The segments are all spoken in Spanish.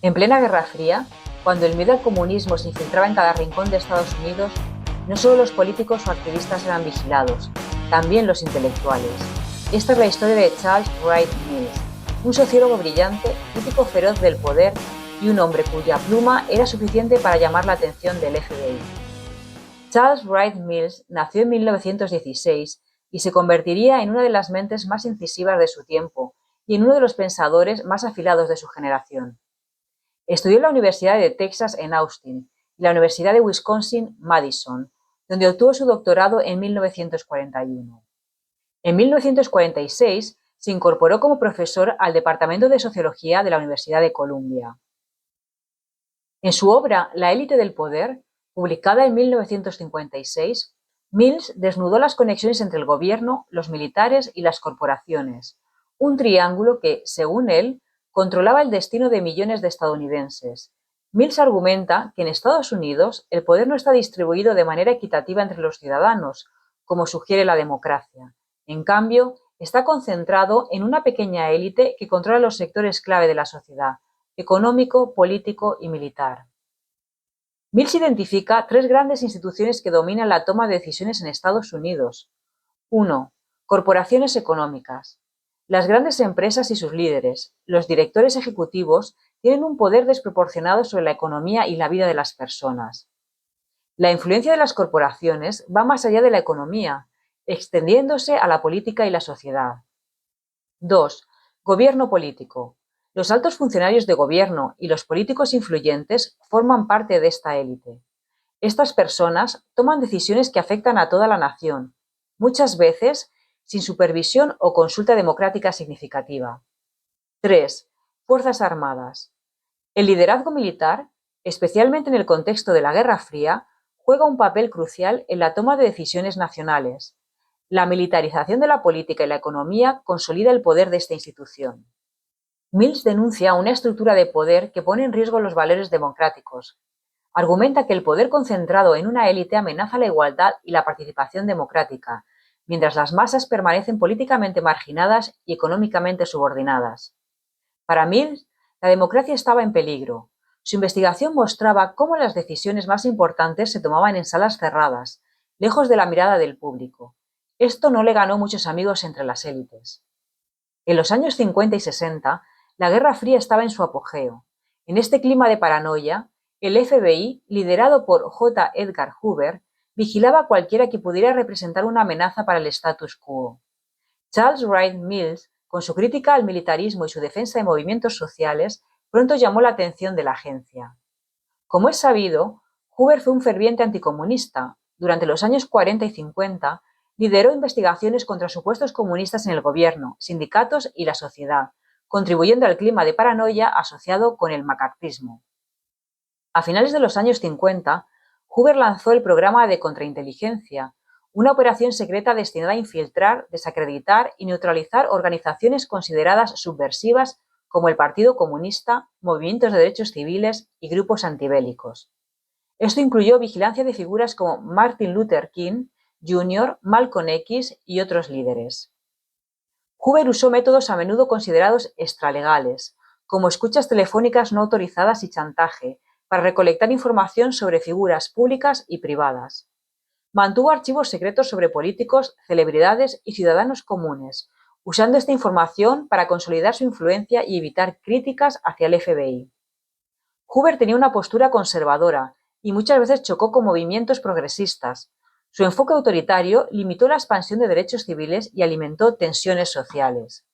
En plena Guerra Fría, cuando el miedo al comunismo se infiltraba en cada rincón de Estados Unidos, no solo los políticos o activistas eran vigilados, también los intelectuales. Esta es la historia de Charles Wright Mills, un sociólogo brillante, crítico feroz del poder y un hombre cuya pluma era suficiente para llamar la atención del FBI. Charles Wright Mills nació en 1916 y se convertiría en una de las mentes más incisivas de su tiempo y en uno de los pensadores más afilados de su generación. Estudió en la Universidad de Texas en Austin y la Universidad de Wisconsin-Madison, donde obtuvo su doctorado en 1941. En 1946 se incorporó como profesor al Departamento de Sociología de la Universidad de Columbia. En su obra La élite del poder, publicada en 1956, Mills desnudó las conexiones entre el gobierno, los militares y las corporaciones, un triángulo que, según él, controlaba el destino de millones de estadounidenses. Mills argumenta que en Estados Unidos el poder no está distribuido de manera equitativa entre los ciudadanos, como sugiere la democracia. En cambio, está concentrado en una pequeña élite que controla los sectores clave de la sociedad: económico, político y militar. Mills identifica tres grandes instituciones que dominan la toma de decisiones en Estados Unidos. 1. Corporaciones económicas. Las grandes empresas y sus líderes, los directores ejecutivos, tienen un poder desproporcionado sobre la economía y la vida de las personas. La influencia de las corporaciones va más allá de la economía, extendiéndose a la política y la sociedad. 2. Gobierno político. Los altos funcionarios de gobierno y los políticos influyentes forman parte de esta élite. Estas personas toman decisiones que afectan a toda la nación, muchas veces sin supervisión o consulta democrática significativa. 3. Fuerzas armadas. El liderazgo militar, especialmente en el contexto de la Guerra Fría, juega un papel crucial en la toma de decisiones nacionales. La militarización de la política y la economía consolida el poder de esta institución. Mills denuncia una estructura de poder que pone en riesgo los valores democráticos. Argumenta que el poder concentrado en una élite amenaza la igualdad y la participación democrática, mientras las masas permanecen políticamente marginadas y económicamente subordinadas. Para Mills, la democracia estaba en peligro. Su investigación mostraba cómo las decisiones más importantes se tomaban en salas cerradas, lejos de la mirada del público. Esto no le ganó muchos amigos entre las élites. En los años 50 y 60, la Guerra Fría estaba en su apogeo. En este clima de paranoia, el FBI, liderado por J. Edgar Hoover, vigilaba a cualquiera que pudiera representar una amenaza para el status quo. Charles Wright Mills, con su crítica al militarismo y su defensa de movimientos sociales, pronto llamó la atención de la agencia. Como es sabido, Hoover fue un ferviente anticomunista. Durante los años 40 y 50, lideró investigaciones contra supuestos comunistas en el gobierno, sindicatos y la sociedad, contribuyendo al clima de paranoia asociado con el macartismo. A finales de los años 50, Hoover lanzó el programa de contrainteligencia, una operación secreta destinada a infiltrar, desacreditar y neutralizar organizaciones consideradas subversivas como el Partido Comunista, movimientos de derechos civiles y grupos antibélicos. Esto incluyó vigilancia de figuras como Martin Luther King Jr., Malcolm X y otros líderes. Hoover usó métodos a menudo considerados extralegales, como escuchas telefónicas no autorizadas y chantaje, para recolectar información sobre figuras públicas y privadas. Mantuvo archivos secretos sobre políticos, celebridades y ciudadanos comunes, usando esta información para consolidar su influencia y evitar críticas hacia el FBI. Hoover tenía una postura conservadora y muchas veces chocó con movimientos progresistas. Su enfoque autoritario limitó la expansión de derechos civiles y alimentó tensiones sociales.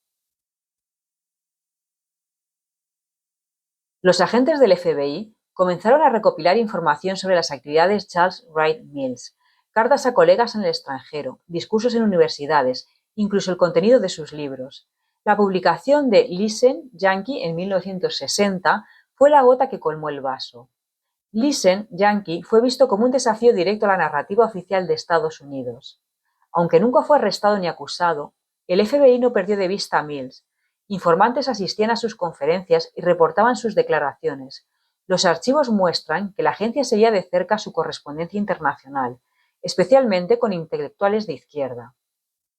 Los agentes del FBI comenzaron a recopilar información sobre las actividades de Charles Wright Mills, cartas a colegas en el extranjero, discursos en universidades, incluso el contenido de sus libros. La publicación de Listen, Yankee en 1960 fue la gota que colmó el vaso. Listen, Yankee fue visto como un desafío directo a la narrativa oficial de Estados Unidos. Aunque nunca fue arrestado ni acusado, el FBI no perdió de vista a Mills. Informantes asistían a sus conferencias y reportaban sus declaraciones. Los archivos muestran que la agencia seguía de cerca su correspondencia internacional, especialmente con intelectuales de izquierda.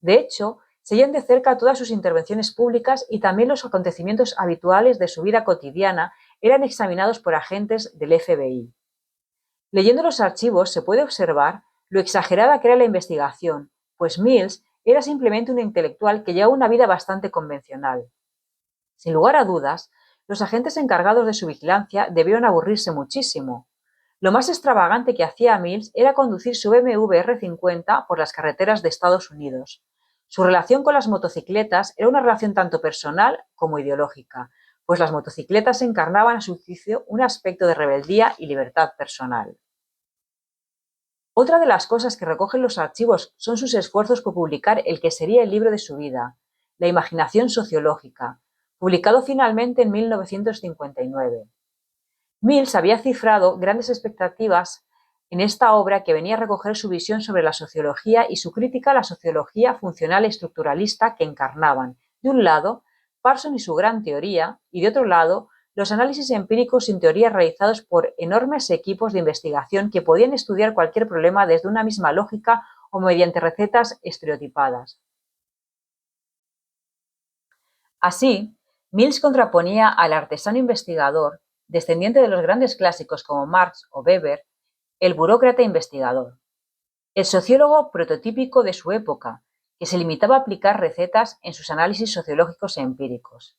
De hecho, seguían de cerca todas sus intervenciones públicas y también los acontecimientos habituales de su vida cotidiana eran examinados por agentes del FBI. Leyendo los archivos se puede observar lo exagerada que era la investigación, pues Mills era simplemente un intelectual que llevaba una vida bastante convencional. Sin lugar a dudas, los agentes encargados de su vigilancia debieron aburrirse muchísimo. Lo más extravagante que hacía Mills era conducir su BMW R50 por las carreteras de Estados Unidos. Su relación con las motocicletas era una relación tanto personal como ideológica, pues las motocicletas encarnaban a su juicio un aspecto de rebeldía y libertad personal. Otra de las cosas que recogen los archivos son sus esfuerzos por publicar el que sería el libro de su vida, La imaginación sociológica, publicado finalmente en 1959. Mills había cifrado grandes expectativas en esta obra que venía a recoger su visión sobre la sociología y su crítica a la sociología funcional y estructuralista que encarnaban, de un lado, Parsons y su gran teoría, y de otro lado, los análisis empíricos sin teoría realizados por enormes equipos de investigación que podían estudiar cualquier problema desde una misma lógica o mediante recetas estereotipadas. Así, Mills contraponía al artesano investigador, descendiente de los grandes clásicos como Marx o Weber, el burócrata investigador, el sociólogo prototípico de su época, que se limitaba a aplicar recetas en sus análisis sociológicos e empíricos.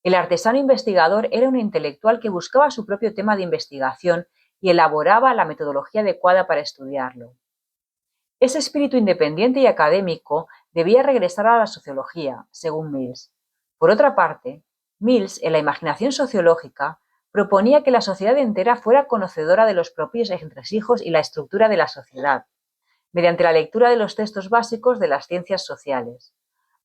El artesano investigador era un intelectual que buscaba su propio tema de investigación y elaboraba la metodología adecuada para estudiarlo. Ese espíritu independiente y académico debía regresar a la sociología, según Mills. Por otra parte, Mills, en la imaginación sociológica, proponía que la sociedad entera fuera conocedora de los propios entresijos y la estructura de la sociedad, mediante la lectura de los textos básicos de las ciencias sociales.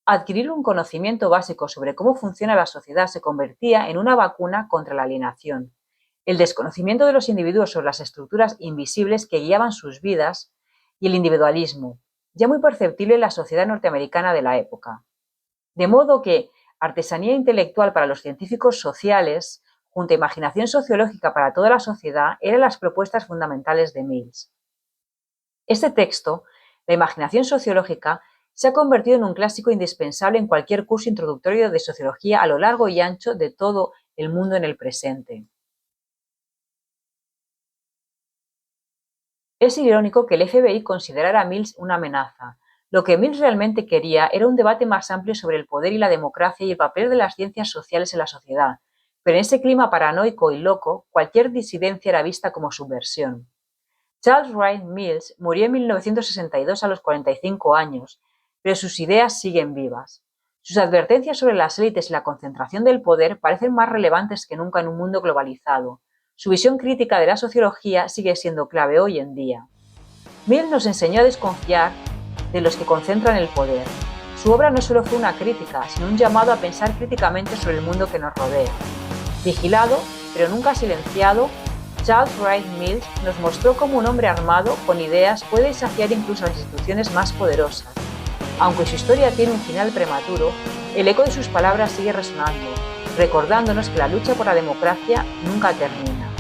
Adquirir un conocimiento básico sobre cómo funciona la sociedad se convertía en una vacuna contra la alienación. El desconocimiento de los individuos sobre las estructuras invisibles que guiaban sus vidas y el individualismo, ya muy perceptible en la sociedad norteamericana de la época. De modo que artesanía intelectual para los científicos sociales, junto a imaginación sociológica para toda la sociedad, eran las propuestas fundamentales de Mills. Este texto, La imaginación sociológica, se ha convertido en un clásico indispensable en cualquier curso introductorio de sociología a lo largo y ancho de todo el mundo en el presente. Es irónico que el FBI considerara a Mills una amenaza. Lo que Mills realmente quería era un debate más amplio sobre el poder y la democracia y el papel de las ciencias sociales en la sociedad, pero en ese clima paranoico y loco, cualquier disidencia era vista como subversión. Charles Wright Mills murió en 1962 a los 45 años, pero sus ideas siguen vivas. Sus advertencias sobre las élites y la concentración del poder parecen más relevantes que nunca en un mundo globalizado. Su visión crítica de la sociología sigue siendo clave hoy en día. Mills nos enseñó a desconfiar de los que concentran el poder. Su obra no solo fue una crítica, sino un llamado a pensar críticamente sobre el mundo que nos rodea. Vigilado, pero nunca silenciado, Charles Wright Mills nos mostró cómo un hombre armado, con ideas, puede desafiar incluso a las instituciones más poderosas. Aunque su historia tiene un final prematuro, el eco de sus palabras sigue resonando, recordándonos que la lucha por la democracia nunca termina.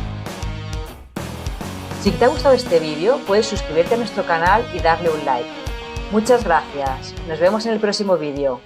Si te ha gustado este vídeo, puedes suscribirte a nuestro canal y darle un like. Muchas gracias. Nos vemos en el próximo vídeo.